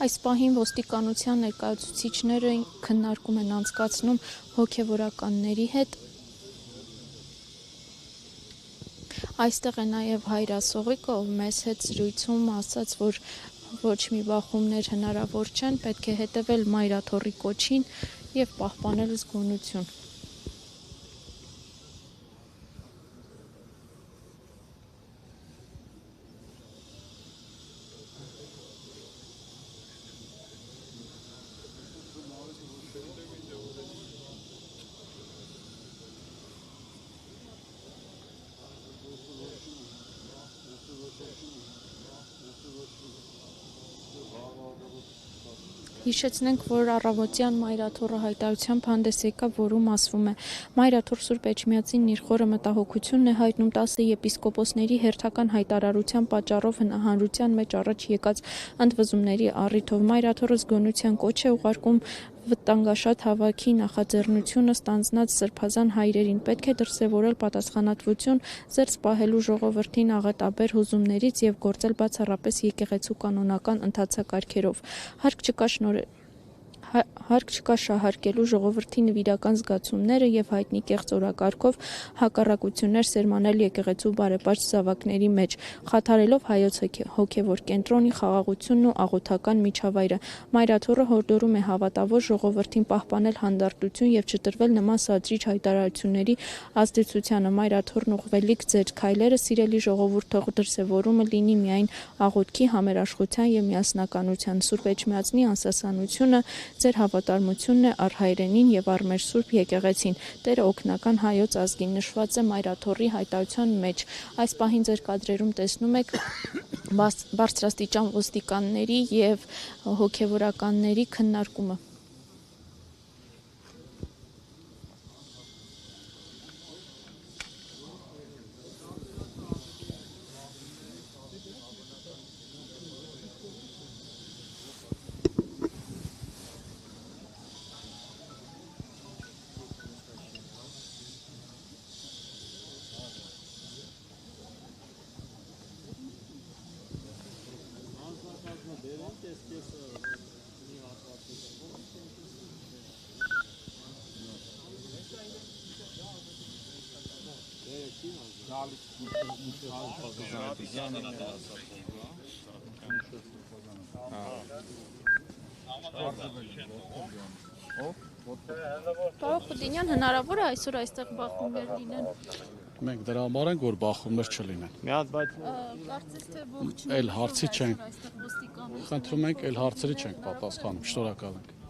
Այս պահին ոստիկանության ներկայացուցիչները քննարկում են անցկացնում հոգևորականների հետ։ Այստեղ է նաև Հայր Ասողիկը, ով մեզ հետ զրույցում ասաց, որ ոչ մի բախումներ հնարավոր չեն, պետք է հետևել Մայրաթոռի կոչին և պահպանել զգոնություն։ Հիշեցնենք, որ առավոտյան Մայրաթոռը հայտարարությամբ հանդես եկավ, որում ասվում է. Մայրաթոռ Սուրբ Էջմիածին իր խորը մտահոգությունն է հայտնում 10 եպիսկոպոսների հերթական հայտարարության պատճառով հանրության մեջ առաջ եկած ընդվզումների առիթով։ Մայրաթոռը զգոնության կոչ է ուղարկում վտանգաշատ հավաքի նախաձեռնությունը ստանձնած սրբազան հայրերին, պետք է դրսևորել պատասխանատվություն զերծ պահելու ժողովրդին աղետաբեր հուզումներից և գործել բացառապես եկեղեցու կանոնական ընթացակարգերով։ Հարկ չկա շահարկելու ժողովրդի նվիրական զգացումները և հայտնի կեղծ օրակարգով հակառակություններ սերմանել եկեղեցու բարեպաշտ զավակների մեջ, խաթարելով հայոց հոգևոր կենտրոնի խաղաղությունն ու աղոթական միջավայրը։ Մայրաթոռը հորդորում է հավատավոր ժողովրդին պահպանել հանդարտություն և չտրվել նման սադրիչ հայտարարությունների ազդեցությանը։ Մայրաթոռն ուղղվելիք ձեր քայլերը, սիրելի ժողովուրդ, թող դրսևորումը լինի միայն աղոթքի, համերաշխության և միասնականության։ Սուրբ Էջմիածնի անսասանությունը ձեր հավատարմությունն է առ հայրենին և առ մեր Սուրբ Եկեղեցին։ Տերը օգնական հայոց ազգին, նշված է Մայրաթոռի հայտարարության մեջ։ Այս պահին ձեր կադրերում տեսնում եք բարձրաստիճան ոստիկանների և հոգևորականների քննարկումը։ Պարոն Խուդինյան, հնարավոր է այսօր այստեղ բախումներ լինեն։ Մենք դրա համար ենք, որ բախումներ չլինեն։ Կարծես թե ողջ Այլ հարցի չենք։ այստեղ ոստիկանություն։ Խնդրում ենք, այլ հարցերի չենք պատասխանում։ Շնորհակալ ենք։